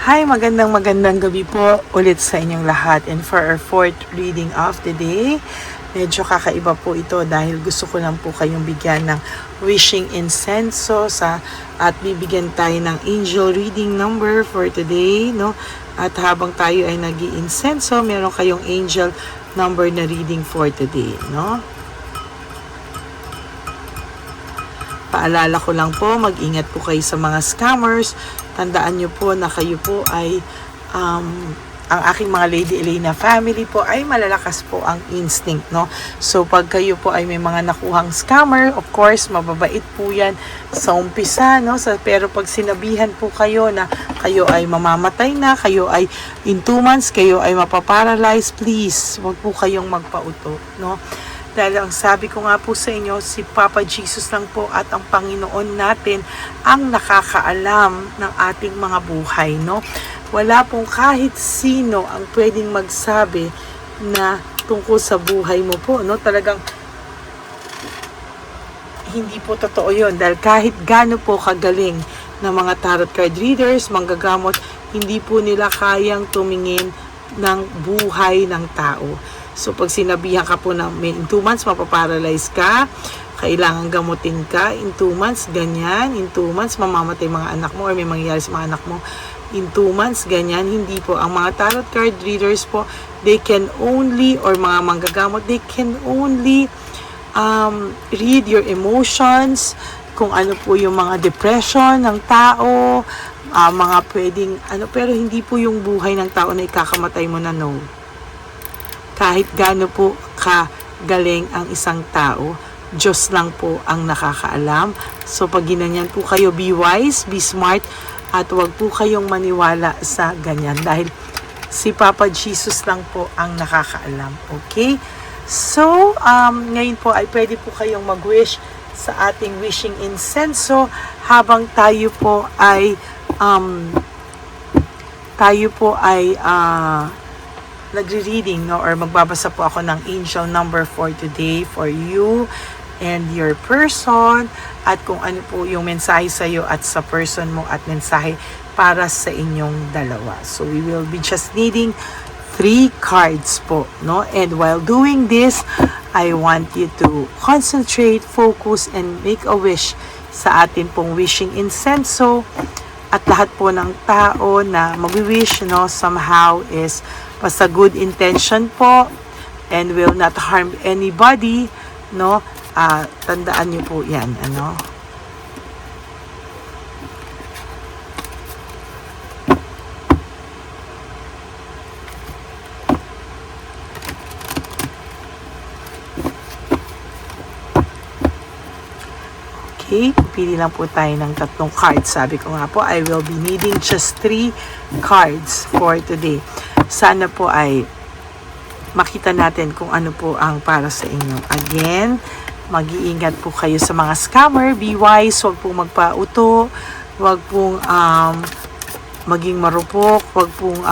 Hi, magandang gabi po ulit sa inyong lahat. And for our fourth reading of the day, medyo kakaiba po ito dahil gusto ko lang po kayong bigyan ng wishing incenso at bibigyan tayo ng angel reading number for today, no? At habang tayo ay nag-i-incenso, meron kayong angel number na reading for today, no? Paalala ko lang po, mag-ingat po kayo sa mga scammers. Tandaan nyo po na kayo po ay, ang aking mga Lady Elena family po ay malalakas po ang instinct, no? So, pag kayo po ay may mga nakuhang scammer, of course, mababait po yan sa umpisa, no? Pero pag sinabihan po kayo na kayo ay mamamatay na, kayo ay in 2 months, kayo ay mapaparalyze, please, wag po kayong magpauto, no? Dahil ang sabi ko nga po sa inyo, si Papa Jesus lang po at ang Panginoon natin ang nakakaalam ng ating mga buhay, no? Wala pong kahit sino ang pwedeng magsabi na tungkol sa buhay mo po, no? Talagang hindi po totoo yun. Dahil kahit gaano po kagaling ng mga tarot card readers, manggagamot, hindi po nila kayang tumingin ng buhay ng tao. So, pag sinabihan ka po na in 2 months, mapaparalyze ka, kailangan gamutin ka, in 2 months, ganyan, in 2 months, mamamatay mga anak mo or may mangyayari sa mga anak mo, in 2 months, ganyan, hindi po. Ang mga tarot card readers po, they can only, or mga manggagamot, they can only read your emotions, kung ano po yung mga depression ng tao, mga pwedeng, pero hindi po yung buhay ng tao na ikakamatay mo na, no. Kahit gaano po kagaling ang isang tao, Diyos lang po ang nakakaalam. So pag ginanyan po kayo, be wise, be smart, at wag po kayong maniwala sa ganyan. Dahil si Papa Jesus lang po ang nakakaalam. Okay? So, ngayon po ay pwede po kayong mag-wish sa ating wishing incenso habang tayo po ay nagre-reading, no? Or magbabasa po ako ng angel number for today for you and your person, at kung ano po yung mensahe sa iyo at sa person mo at mensahe para sa inyong dalawa. So we will be just needing 3 cards po, no? And while doing this, I want you to concentrate, focus, and make a wish sa atin pong wishing incenso. At lahat po ng tao na mag-wish, no, somehow is basta good intention po and will not harm anybody, no? Tandaan niyo po yan, ano? Okay, pili lang po tayo ng 3 cards. Sabi ko nga po, I will be needing just 3 cards for today. Sana po ay makita natin kung ano po ang para sa inyo. Again, mag-iingat po kayo sa mga scammer. Be wise, huwag pong magpauto, huwag pong maging marupok, huwag pong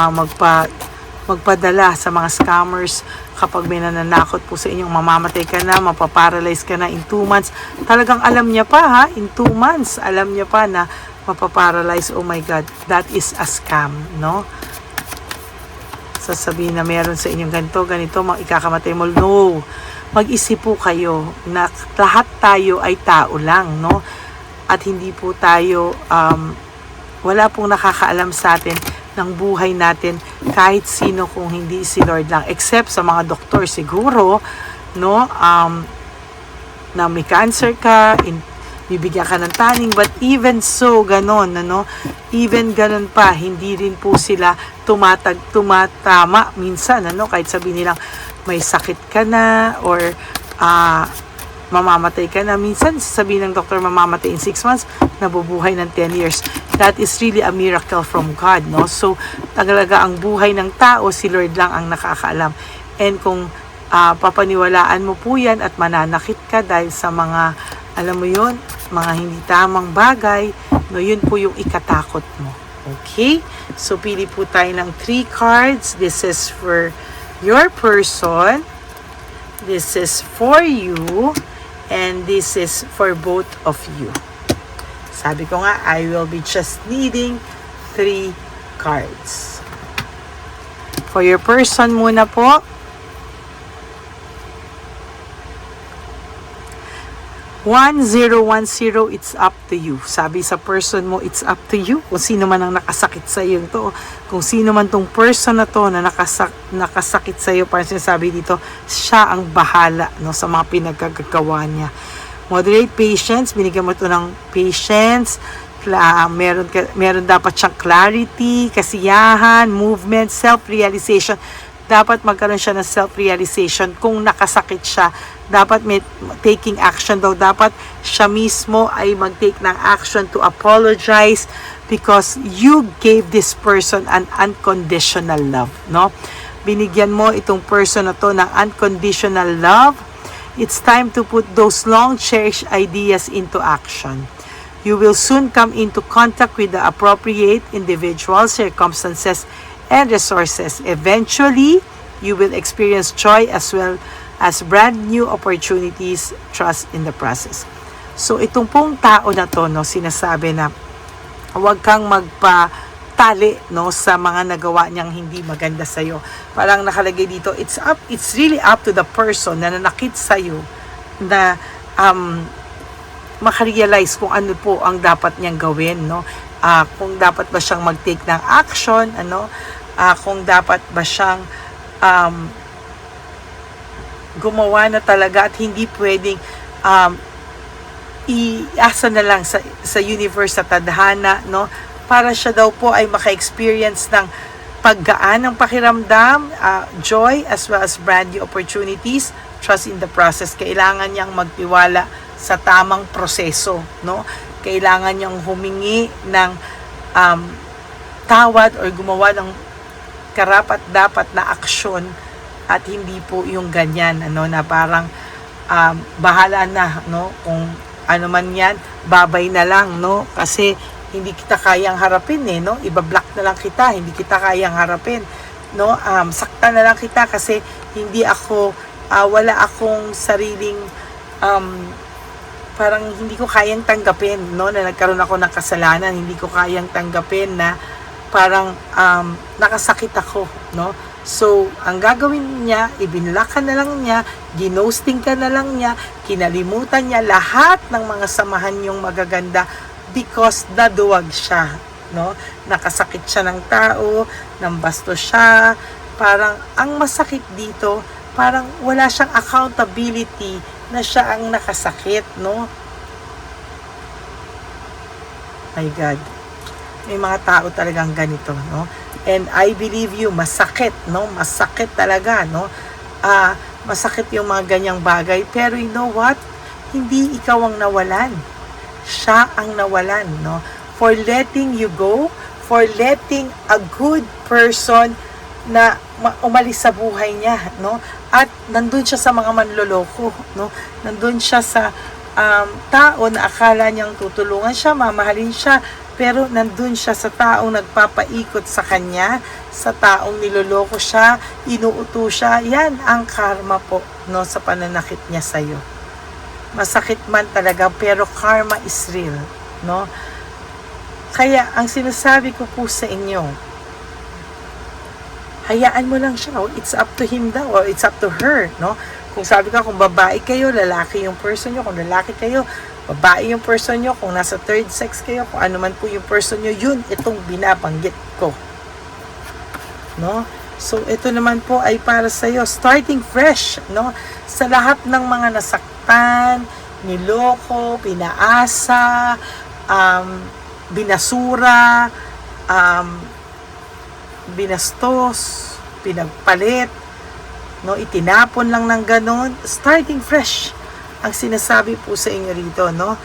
magpadala sa mga scammers kapag may nananakot po sa inyong mamamatay ka na, mapaparalyze ka na in 2 months. Talagang alam niya pa, ha? In 2 months, alam niya pa na mapaparalyze. Oh my God, that is a scam, no? Sasabihin na meron sa inyong ganito, ikakamatay mo. No, mag-isip po kayo na lahat tayo ay tao lang, no? At hindi po tayo, wala pong nakakaalam sa atin ng buhay natin kahit sino kung hindi si Lord lang, except sa mga doktor siguro, no? Na may cancer ka, bibigyan ka ng taning, but even so, ganon, ano? Even ganon pa, hindi rin po sila tumatama minsan, ano? Kahit sabihin nilang may sakit ka na or mamamatay ka na. Minsan, sabihin ng doktor mamamatay in 6 months, nabubuhay ng 10 years. That is really a miracle from God, no? So, talaga ang buhay ng tao, si Lord lang ang nakakaalam. And kung papaniwalaan mo po yan at mananakit ka dahil sa mga, alam mo yun, mga hindi tamang bagay, no, yun po yung ikatakot mo. Okay? So, pili po tayo ng 3 cards. This is for your person. This is for you. And this is for both of you. Sabi ko nga, I will be just needing 3 cards. For your person muna po, 1010, it's up to you. Sabi sa person mo, it's up to you. Kung sino man ang nakasakit sa iyo to, kung sino man tong person na to na nakasakit sa iyo, parang sinasabi dito, siya ang bahala, no, sa mga pinagkagawa niya. Moderate patience, binigyan mo to ng patience. Meron dapat siyang clarity, kasiyahan, movement, self-realization. Dapat magkaroon siya ng self-realization kung nakasakit siya. Dapat may taking action daw. Dapat siya mismo ay mag-take ng action to apologize because you gave this person an unconditional love, no? Binigyan mo itong person na to ng unconditional love. It's time to put those long cherished ideas into action. You will soon come into contact with the appropriate individuals, circumstances, and resources. Eventually, you will experience joy as well as brand new opportunities. Trust in the process. So, itong pong tao na to, no, sinasabi na huwag kang magpatali, no, sa mga nagawa niyang hindi maganda sa'yo. Parang nakalagay dito, it's really up to the person na nanakit sa'yo na makarealize kung ano po ang dapat niyang gawin, no? Kung dapat ba siyang mag-take ng action, kung dapat ba siyang gumawa na talaga at hindi pwedeng iasa na lang sa universe, sa tadhana, no? Para siya daw po ay maka-experience ng paggaan ng pakiramdam, joy, as well as brand new opportunities. Trust in the process. Kailangan niyang magtiwala sa tamang proseso, no? Kailangan niyang humingi ng tawad or gumawa ng karapat-dapat na aksyon at hindi po yung ganyan, na parang bahala na, no? Kung ano man yan, babay na lang, no? Kasi hindi kita kayang harapin, no? Iba-block na lang kita, hindi kita kayang harapin, no? Sakta na lang kita kasi hindi ako, wala akong sariling parang hindi ko kayang tanggapin, no, na nagkaroon ako ng kasalanan. Hindi ko kayang tanggapin na parang nakasakit ako, no. So, ang gagawin niya, ibinlock ka na lang niya, ginosting ka na lang niya, kinalimutan niya lahat ng mga samahan niyong magaganda because naduwag siya, no. Nakasakit siya ng tao, nambastos siya. Parang ang masakit dito, parang wala siyang accountability na siya ang nakasakit, no? My God. May mga tao talagang ganito, no? And I believe you, masakit, no? Masakit talaga, no? Masakit yung mga ganyang bagay. Pero you know what? Hindi ikaw ang nawalan. Siya ang nawalan, no? For letting you go, for letting a good person na umalis sa buhay niya, no? At nandun siya sa mga manloloko, no? Nandun siya sa tao na akala niyang tutulungan siya, mamahalin siya, pero nandun siya sa taong nagpapaikot sa kanya, sa taong niloloko siya, inuuto siya. Yan ang karma po, no, sa pananakit niya sa iyo. Masakit man talaga, pero karma is real, no? Kaya ang sinasabi ko po sa inyo, hayaan mo lang siya, it's up to him daw, or it's up to her, no? Kung sabi ka, kung babae kayo, lalaki yung person nyo, kung lalaki kayo, babae yung person nyo, kung nasa third sex kayo, kung ano man po yung person nyo, yun, itong binabanggit ko, no? So, ito naman po ay para sa'yo, starting fresh, no? Sa lahat ng mga nasaktan, niloko, pinaasa, binasura, binastos, pinagpalit, no, itinapon lang ng ganon, starting fresh ang sinasabi po sa inyo rito, no?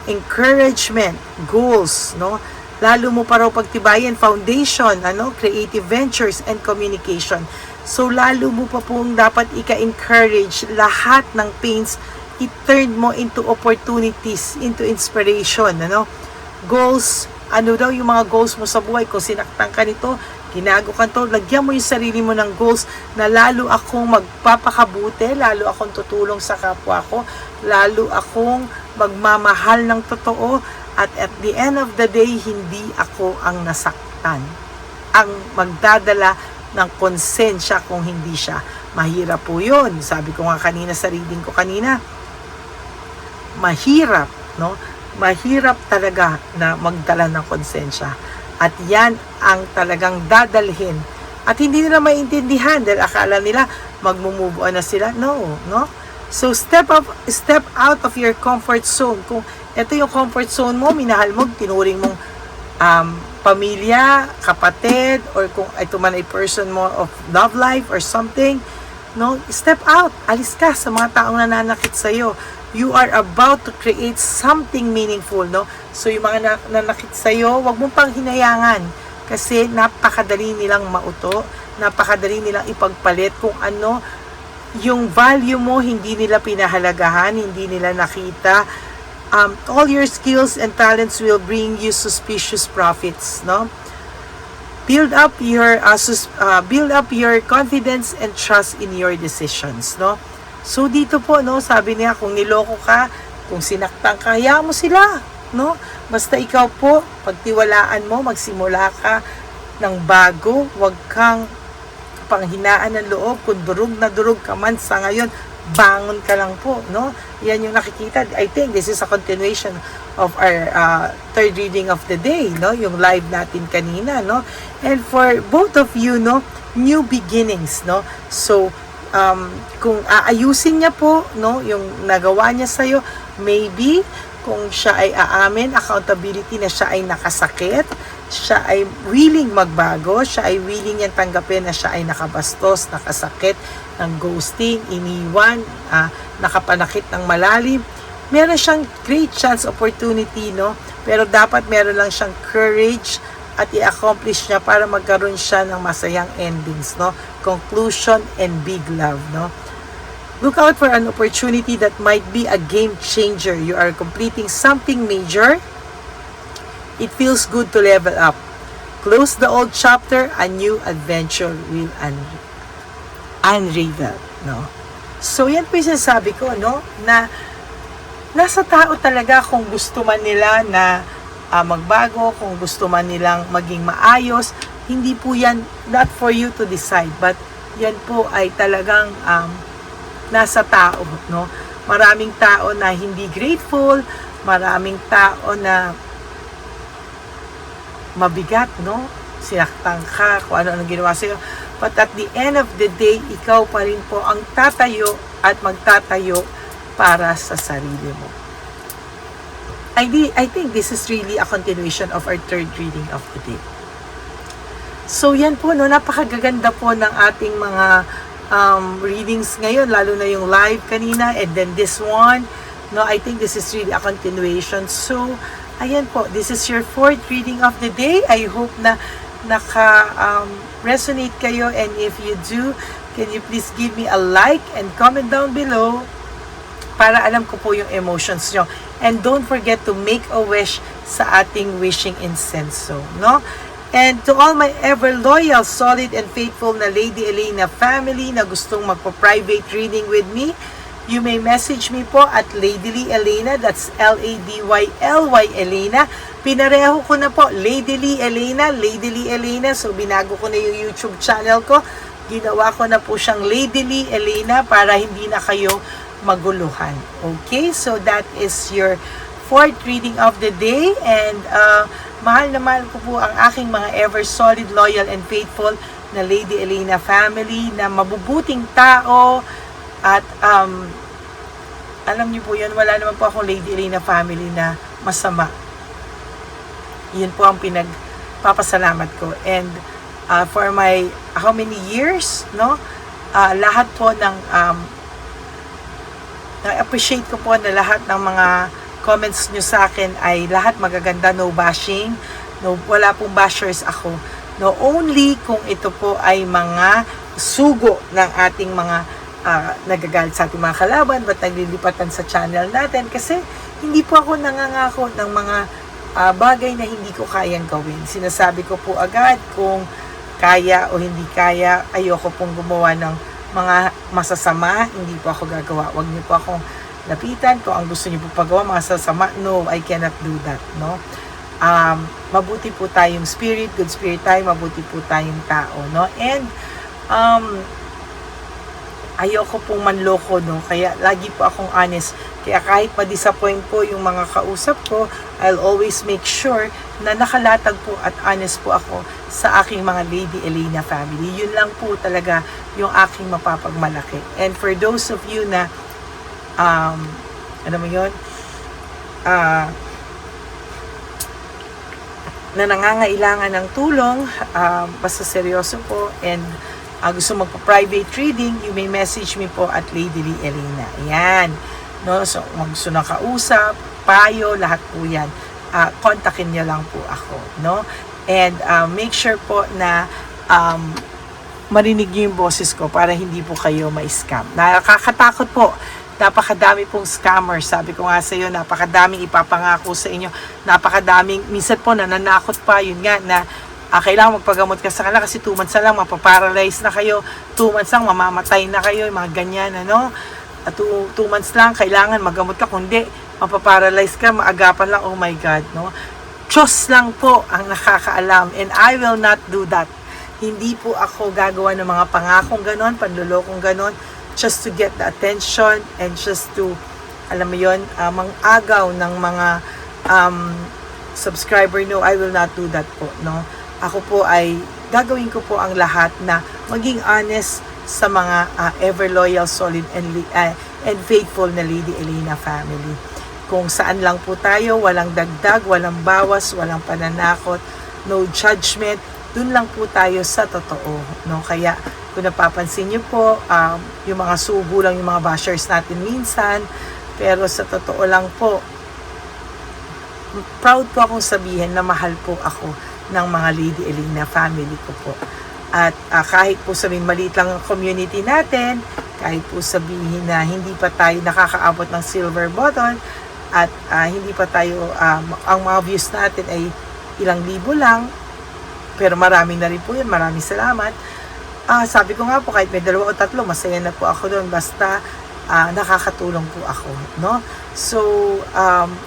Encouragement, goals, no? Lalo mo pa raw pagtibayan, foundation, creative ventures and communication. So lalo mo pa pong dapat ika-encourage lahat ng pains, i-turn mo into opportunities, into inspiration, goals. Ano daw yung mga goals mo sa buhay? Kung sinaktan ka nito, ginago ka to, lagyan mo yung sarili mo ng goals na lalo akong magpapakabuti, lalo akong tutulong sa kapwa ko, lalo akong magmamahal ng totoo, at the end of the day, hindi ako ang nasaktan. ang magdadala ng konsensya kung hindi siya. Mahirap po yun. Sabi ko nga kanina sa reading ko kanina, mahirap, no? Mahirap talaga na magdala ng konsensya. At yan ang talagang dadalhin. At hindi nila maintindihan dahil akala nila magmumove on na sila. No, no? So step out of your comfort zone. Kung ito yung comfort zone mo, minahal mo, tinuring mong pamilya, kapatid, or kung ito man ay person mo of love life or something, no, step out. Alis ka sa mga taong nananakit sa'yo. You are about to create something meaningful, no? So yung mga nanakit sa'yo, wag mong pang hinayangan kasi napakadali nilang mauto, napakadali nilang ipagpalit kung ano yung value mo, hindi nila pinahalagahan, hindi nila nakita. All your skills and talents will bring you suspicious profits, no? Build up your confidence and trust in your decisions, no? So dito po, no, sabi niya, kung niloko ka, kung sinaktan ka, hayaan mo sila, no? Basta ikaw po, pagtiwalaan mo, magsimula ka ng bago, wag kang panghinaan ng loob, kung durog na durog ka man sa ngayon, bangon ka lang po, no? Yan yung nakikita. I think this is a continuation of our third reading of the day, no? Yung live natin kanina, no? And for both of you, no, new beginnings, no? So, kung aayusin niya po, no, yung nagawa niya sa'yo, maybe, kung siya ay aamin, accountability na siya ay nakasakit, siya ay willing magbago, siya ay willing niyang tanggapin na siya ay nakabastos, nakasakit, ng ghosting, iniwan, nakapanakit ng malalim. Meron siyang great chance opportunity, no? Pero dapat meron lang siyang courage at i-accomplish niya para magkaroon siya ng masayang endings, no? Conclusion and big love, no? Look out for an opportunity that might be a game changer. You are completing something major. It feels good to level up. Close the old chapter, a new adventure will unravel, no? So, yan po yung sinasabi ko, no? Na nasa tao talaga kung gusto man nila na magbago, kung gusto man nilang maging maayos, hindi po yan, not for you to decide, but yan po ay talagang nasa tao, no? Maraming tao na hindi grateful, maraming tao na mabigat, no? Sinaktan ka, kung ano-ano ginawa sa'yo. But at the end of the day, ikaw pa rin po ang tatayo at magtatayo para sa sarili mo. I think this is really a continuation of our third reading of the day. So yan po, no, napakagaganda po ng ating mga readings ngayon, lalo na yung live kanina and then this one, no, I think this is really a continuation. So ayan po, this is your fourth reading of the day. I hope na resonate kayo, and if you do, can you please give me a like and comment down below para alam ko po yung emotions nyo. And don't forget to make a wish sa ating wishing incenso, no? And to all my ever loyal, solid, and faithful na Lady Elena family na gustong magpa-private reading with me, you may message me po at Ladyly Elena, that's Ladyly Elena. Pinareho ko na po, Ladyly Elena, so binago ko na yung YouTube channel ko. Ginawa ko na po siyang Ladyly Elena para hindi na kayo maguluhan. Okay, so that is your fourth reading of the day, and mahal na mahal ko po ang aking mga ever solid, loyal, and faithful na Lady Elena family na mabubuting tao. At alam niyo po yun, wala naman po akong Lady Elena family na masama. Yun po ang pinagpapasalamat ko. And for my how many years, no? Lahat po ng na-appreciate ko po na lahat ng mga comments nyo sa akin ay lahat magaganda, no bashing, no, wala pong bashers ako. No, only kung ito po ay mga sugo ng ating mga nagagalit sa ating mga kalaban, ba't naglilipatan sa channel natin, kasi hindi po ako nangangako ng mga bagay na hindi ko kayang gawin. Sinasabi ko po agad kung kaya o hindi kaya. Ayoko pong gumawa ng mga masasama, hindi po ako gagawa. Huwag niyo po akong lapitan. Kung ang gusto niyo po pagawa, mga sasama, no, I cannot do that, no? mabuti po tayong spirit, good spirit tayo, mabuti po tayong tao, no? And ayoko pong manloko, no? Kaya lagi po akong honest. Kaya kahit ma-disappoint po yung mga kausap ko, I'll always make sure na nakalatag po at honest po ako sa aking mga Lady Elena family. Yun lang po talaga yung aking mapapagmalaki. And for those of you na ano mo yun, na nangangailangan ng tulong, basta seryoso po, and gusto magpa-private reading, you may message me po at Lady Elena. Ayan. No? So, gusto na kausap, payo, lahat po yan. Kontakin niyo lang po ako. No? And make sure po na marinig niyo yung boses ko para hindi po kayo ma-scam. Nakakatakot po. Napakadami pong scammers. Sabi ko nga sa iyo, napakadaming ipapangako sa inyo. Napakadaming, minsan po nananakot pa, yun nga, na kailangan magpagamot ka sa kanila kasi 2 months na lang, mapaparalyze na kayo. 2 months lang, mamamatay na kayo, yung mga ganyan, ano. At 2 months lang, kailangan magamot ka, kundi mapaparalyze ka, maagapan lang, oh my God, no. Diyos lang po ang nakakaalam, and I will not do that. Hindi po ako gagawa ng mga pangakong ganon, panlulokong ganon, just to get the attention and just to, alam mo yun, mang-agaw ng mga subscriber. No, I will not do that po, no. Ako po ay gagawin ko po ang lahat na maging honest sa mga ever loyal, solid and faithful na Lady Elena family. Kung saan lang po tayo, walang dagdag, walang bawas, walang pananakot, no judgment, dun lang po tayo sa totoo, no. Kaya kung napapansin niyo po, yung mga sugo lang yung mga bashers natin minsan, pero sa totoo lang po, proud po akong sabihin na mahal po ako ng mga Lady Elena family ko po. At kahit po sabihin maliit lang ang community natin, kahit po sabihin na hindi pa tayo nakakaabot ng silver button, at hindi pa tayo, ang mga views natin ay ilang libo lang, pero maraming na rin po yun, maraming salamat. Sabi ko nga po, kahit may 2 o 3, masaya na po ako doon, basta nakakatulong po ako, no? So,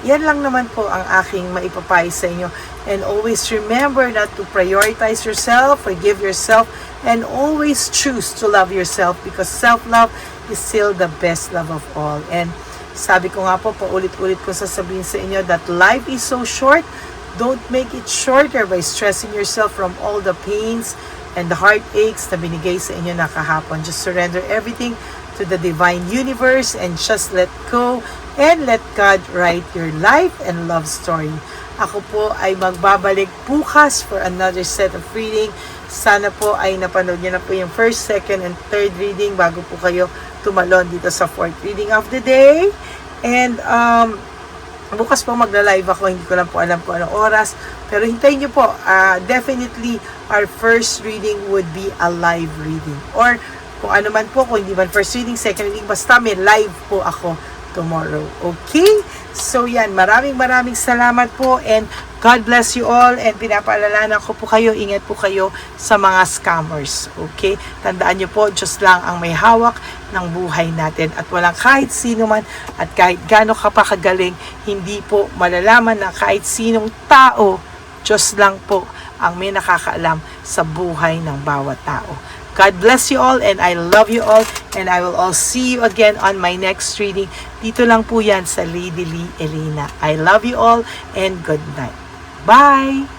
yan lang naman po ang aking maipapayo sa inyo. And always remember not to prioritize yourself, forgive yourself, and always choose to love yourself, because self-love is still the best love of all. And sabi ko nga po, paulit-ulit ko sasabihin sa inyo that life is so short. Don't make it shorter by stressing yourself from all the pains and the heartaches na binigay sa inyo na kahapon. Just surrender everything to the divine universe and just let go and let God write your life and love story. Ako po ay magbabalik bukas for another set of reading. Sana po ay napanood niyo na po yung first, second, and third reading bago po kayo tumalon dito sa fourth reading of the day. And bukas po magla-live ako, hindi ko lang po alam kung anong oras, pero hintayin niyo po. Definitely our first reading would be a live reading, or kung ano man po, kung hindi man first reading, second reading, basta may live po ako tomorrow. Okay? So yan, maraming salamat po, and God bless you all, and pinapaalalanan ko po kayo, ingat po kayo sa mga scammers. Okay? Tandaan niyo po, Diyos lang ang may hawak ng buhay natin, at walang kahit sino man, at kahit gaano ka pa kagaling, hindi po malalaman na kahit sinong tao, Diyos lang po ang may nakakaalam sa buhay ng bawat tao. God bless you all, and I love you all, and I will all see you again on my next reading. Dito lang po yan sa Lady Elena. I love you all, and good night. Bye!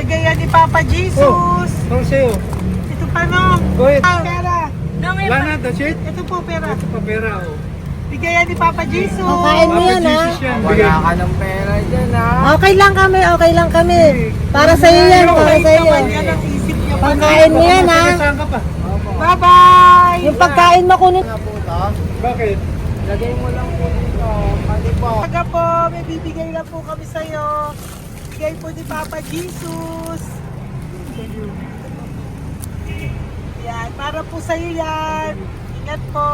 bigay yan ni Papa Jesus. Ano sa'yo? Ito pa no. Go ahead. Pera. Wala na, that's it? Ito po pera. Ito pa pera, oh. Bigay yan ni Papa Jesus. Kain mo yan, ha? Wala ka ng pera dyan, ha? Okay lang kami, okay lang kami. Para sa iyo yan, para sa iyo. Yan ang isip niya. Pagkain mo yan, ha? Saan ka pa? Bye-bye. Yung pagkain mo kunin. Bakit? Lagay mo lang po dito. Pati po. Taga po, may bibigay lang po kami sa'yo. Bigay po ni Papa Jesus. Yan, para po sa'yo yan. Ingat po.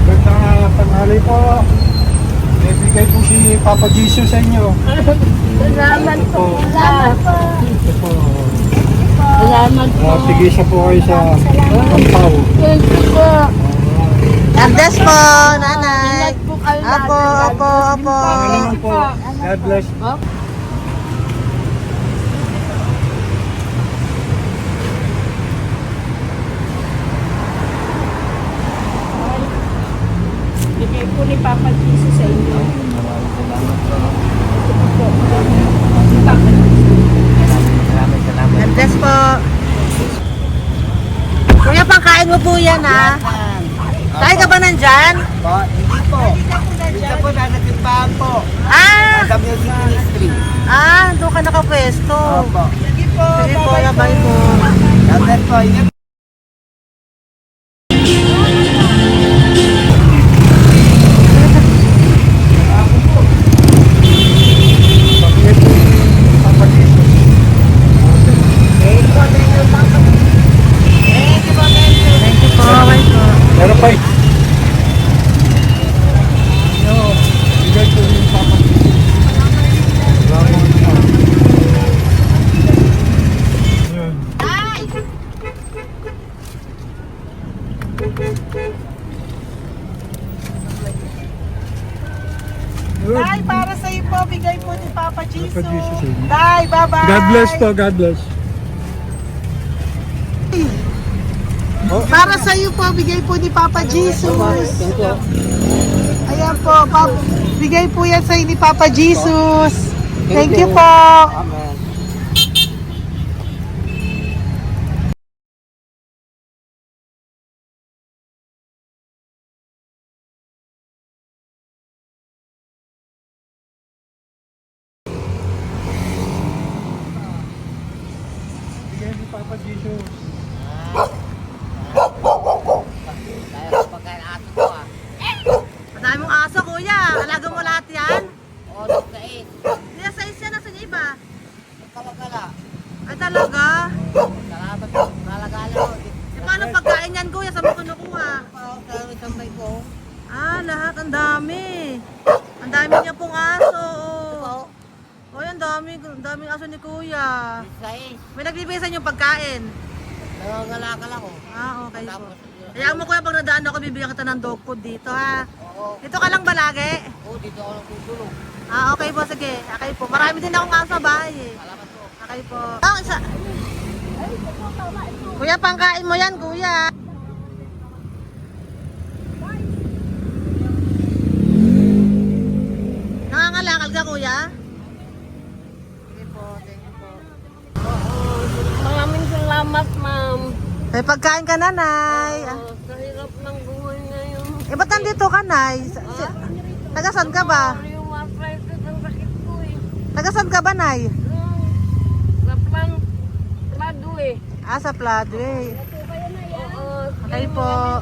Gandang tanghali po. May bigay po si Papa Jesus sa inyo. Salamat po. Salamat po. Ito po. Salamat po. Sige siya po kayo sa Pampaw. Thank you po. God bless po, nanay. Apo, apo, apo. Panginoon po. God bless. Bigay po ni Papa Jesus sa inyo. Salamat. God bless po. Kuya, pangkain mo po yan, ha? Kain ka ba nandyan? Po, hindi po. Dito po, nanatimbahan po. Ah! Sa Music Ministry. Doon ka nakapwesto. Opo. Sige po, Sige po, labay po. God bless po. Ingat. Papa Jesus. Thank you po, bye po. Meron pa eh. Yo, bigay po yung Papa Jesus. Salamat po. Yun. Yun. Tay, para sa'yo po, bigay po ni Papa Jesus. Papa Jesus, eh. Tay, bye-bye. God bless po, God bless. Para sa'yo po, bigay po ni Papa Jesus. Ayan po, bigay po yan sa'yo ni Papa Jesus. Thank you po. Amen. Bigay ni Papa Jesus. Kaya pagkain ato po, ha? Madami mong aso, kuya. Alaga mo lahat yan? Oras na eh. Hindi, sa isya na sa iba. Kalagala. Ay, talaga? Salamat po. Kalagala po. E, paano pagkain yan, kuya? Saan mo kinukuha? Sa tambay ko. Lahat. Ang dami. Ang dami niya pong aso. Oh, ang daming aso ni kuya. Sais. May nagbibigay sa inyong pagkain. Nangangalakal ako. Okay po. Tapos, Kaya mo kuya, pag nadaan ako, bibigyan kita ng dog food dito, ha? oo. Dito ka lang ba lagi? Dito ako natutulog. Okay po, sige. Okay po. Marami din akong aso sa bahay, eh. Salamat po. Okay po. Isa. Kuya, pangkain mo yan, kuya. Nangangalakal ka, kuya? Sige po, thank you po. Maraming salamat, ma'am. May pagkain ka, nanay. Sa hirap ng buhay ngayon. Ba't nandito ka, nay? Tagasan ka ba? Yung arthritis ang sakit ko eh. Tagasan ka ba, nay? Sa plado eh. Sa Pladway. Oo. Okay po.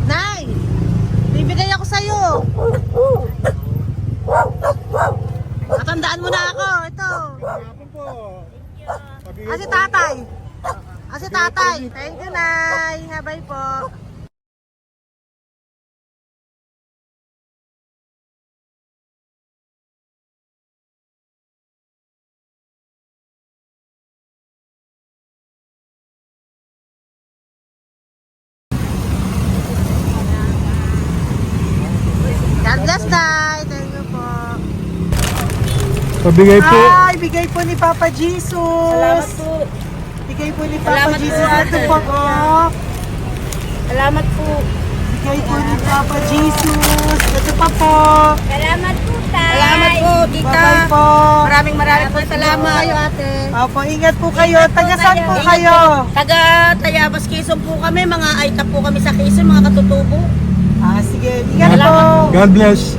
Nay! Bibigay ako sa'yo. Natandaan mo na ako. Ito. Ako po. Si tatay. Si tatay. Thank you, Nay. Habay po. God bless, Tay. Thank you po. Pabigay po. Ay, bigay po ni Papa Jesus. Salamat po. Bigay po ni Papa Salamat po, Jesus. Ito ate. po, oh. Salamat po. Bigay po ni Papa Jesus. Ito pa po. Salamat po, tay. Salamat po, tita. Bye-bye po. Maraming po salamat. Kayo, ate. Opo, ingat po kayo. Taga saan po kayo? Taga Tayabas, Quezon po kami. Mga aita po kami sa Quezon, mga katutubo. Sige, ingat po. God bless.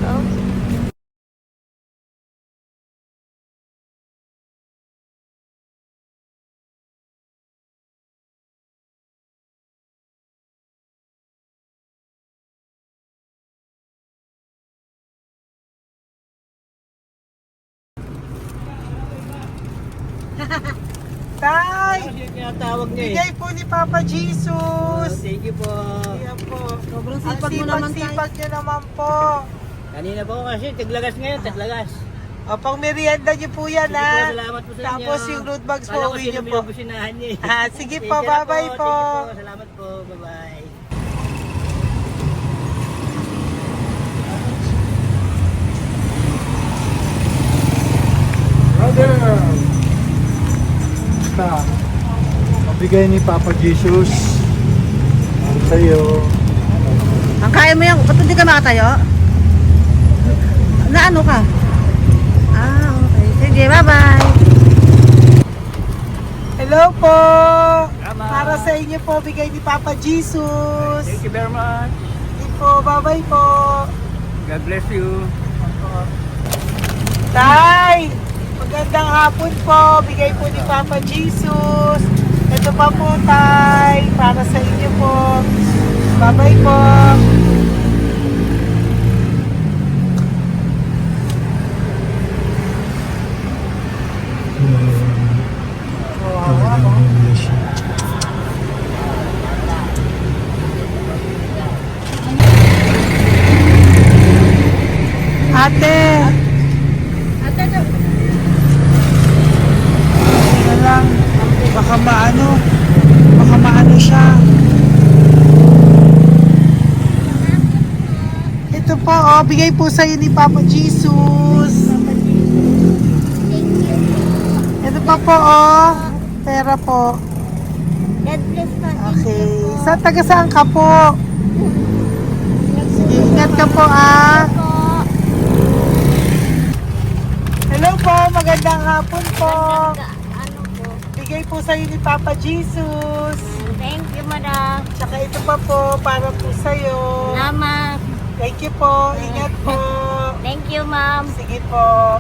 Tay, Tinatawag niya bigay po ni Papa Jesus. Thank you po. Ayan po. Sobrang Ang sipag mo naman, tay. sipag niyo naman po. Kanina po kasi, taglagas ngayon, taglagas. O, pang merienda niyo po yan, Sige po, ha? salamat po sa inyo. Tapos yung road bags po, Kala ko uwi sino niyo po. binubusinahan niya eh. Sige Thank po, you na bye-bye po. Thank you po, salamat po, bye-bye. Brother! Basta, mabigay ni Papa Jesus. Ang sa'yo. Ang kaya mo yan, ba't hindi ka makatayo? Na ano ka? Okay. Sige, bye-bye. Hello po. Tama. Para sa inyo po, bigay ni Papa Jesus. Thank you very much. Sige po, bye-bye po. God bless you. Tay, magandang hapon po. Bigay po ni Papa Jesus. Ito pa po, Tay. Para sa inyo po. Bye-bye po. Ate. Ano lang, baka maano siya. Ito po, bigay po sa'yo ni Papa Jesus. Ito pa po, pera po. God bless po. Okay, taga saan ka po? Sige, ingat ka po, Hello po, magandang hapon po. Ano po? Bigay po sa'yo ni Papa Jesus. Thank you, madam. Tsaka ito pa po, para po sa'yo. Salamat. Thank you po, ingat po. Thank you, ma'am. Sige po.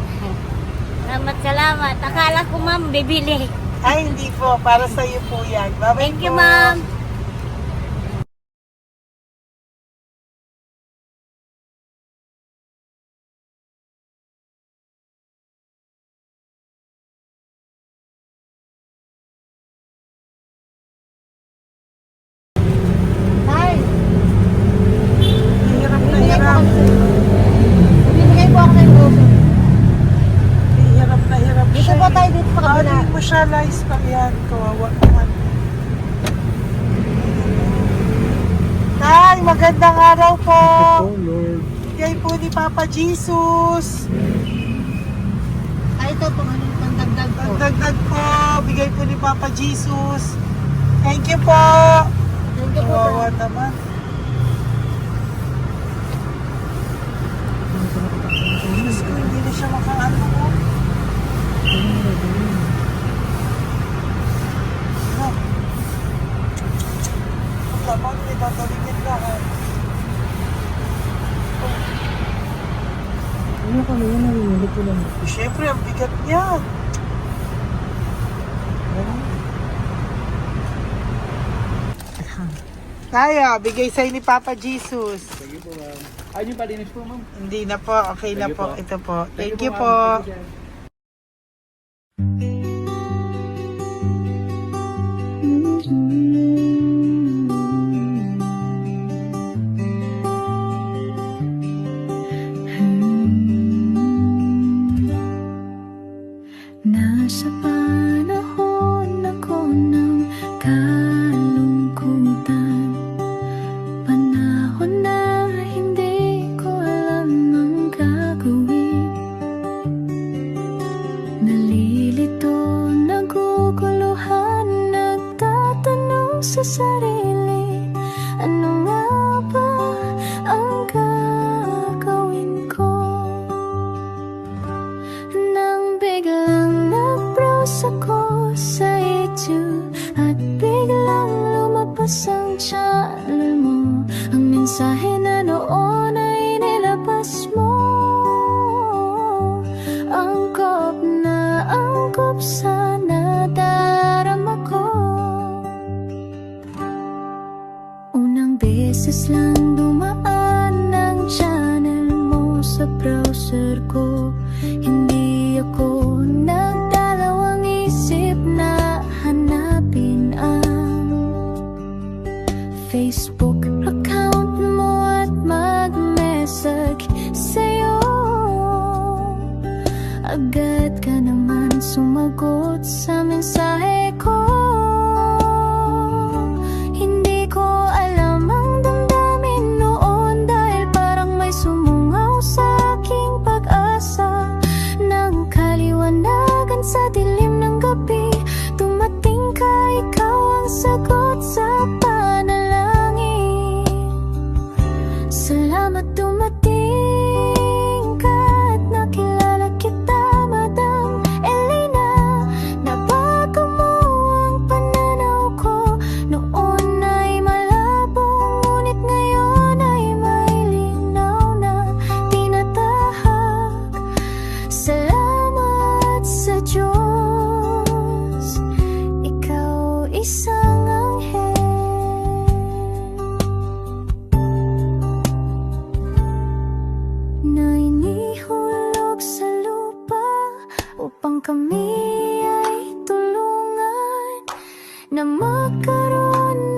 Salamat. Akala ko, ma'am, bibili. Ay, hindi po, para sa'yo po yan. Bye-bye Thank you, po. ma'am. Tay, Hirap na hirap. bibigay po ako ng grocery. Hirap na hirap Dito siya. po tayo, dito sa kabila. Ano mo siya, Lies, pa yan. Kawawa naman. Tay, magandang araw po. Oh, Lord. Bigay po ni Papa Jesus. Ay, ito po, ano yung pangdagdag po. Dagdag po, bigay po ni Papa Jesus. Thank you po. Thank you po, Kawawa tay. naman. Diyos ko, hindi na siya makaano mo. Tapos, may tatalingin lahat. Ano kami yun, narinig ko lang. Siyempre, ang bigat niyan. Kaya, bigay sa'yo ni Papa Jesus. Thank you po, ma'am. Ay, yung palinis po, ma'am. Hindi na po, okay na Thank you po. po. Ito po. Thank you po. ma'am. Thank you, sir. Nasa panahon ako ng kalungkutan, panahon na hindi ko alam ang gagawin. Nalilito, naguguluhan na sa sarili, ano nga ba ang gagawin ko? Nang biglang nag-browse ako sa YouTube at biglang lumabas ang channel mo, ang mensahe na noon ay nilabas mo. Angkop sa nadarama ko. Unang beses lang dumaan ang channel mo sa browser ko. Hindi ako nagdalawang isip na hanapin ang Facebook account mo at mag-message sa'yo. Agad ka naman sumagot sa mensahe ko. Hindi ko alam ang damdamin noon, dahil parang may sumungaw sa aking pag-asa. Nang kaliwanagan sa dilim ng gabi, dumating ka, ikaw ang sagot sa panalangin. Salamat dumating ka at nakilala kita, Madam Elena. Nabago mo ang pananaw ko. Noon ay malabo, ngunit ngayon ay may linaw na tinatahak. Salamat sa Diyos, ikaw isang anghel na inihulog sa lupa upang kami ay tulungan na magkaroon